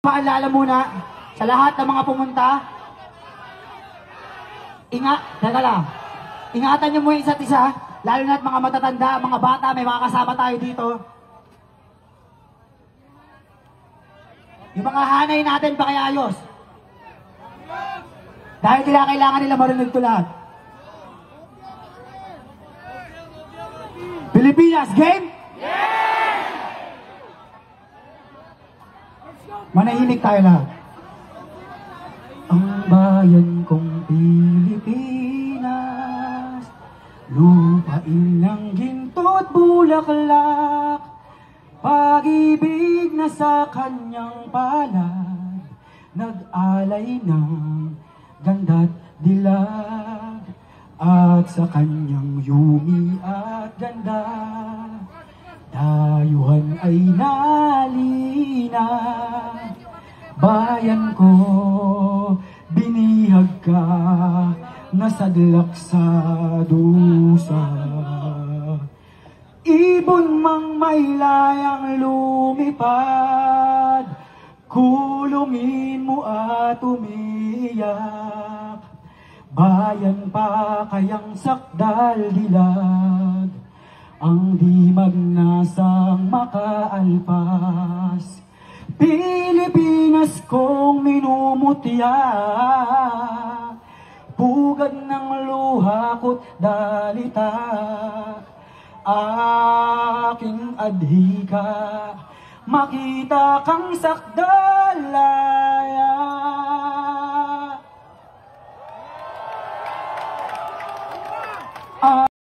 Paalala muna sa lahat ng mga pumunta, teka lang, ingatan nyo mo yung isa't isa, lalo na mga matatanda, mga bata, may mga kasama tayo dito. Yung mga hanay natin pakiayos. Dahil kailangan nila marunong tulad. Pilipinas, game? Manahimik tayo lahat. Ang bayan kong Pilipinas, lupain ng ginto't bulaklak, pag-ibig na sa kanyang palad, nag-alay ng ganda't dilag, at sa kanyang yumi at ganda, dayuhan ay nalina. Bayan ko, binihag ka, nasadlak sa dusa. Ibon mang may layang lumipad, kulungin mo at umiyak. Bayan pa kayang sakdal dilag, ang di magnasang makaalpas. Pilipinas kong minumutya, pugad ng luha ko't dalita, aking adhika, makita kang sakdalaya.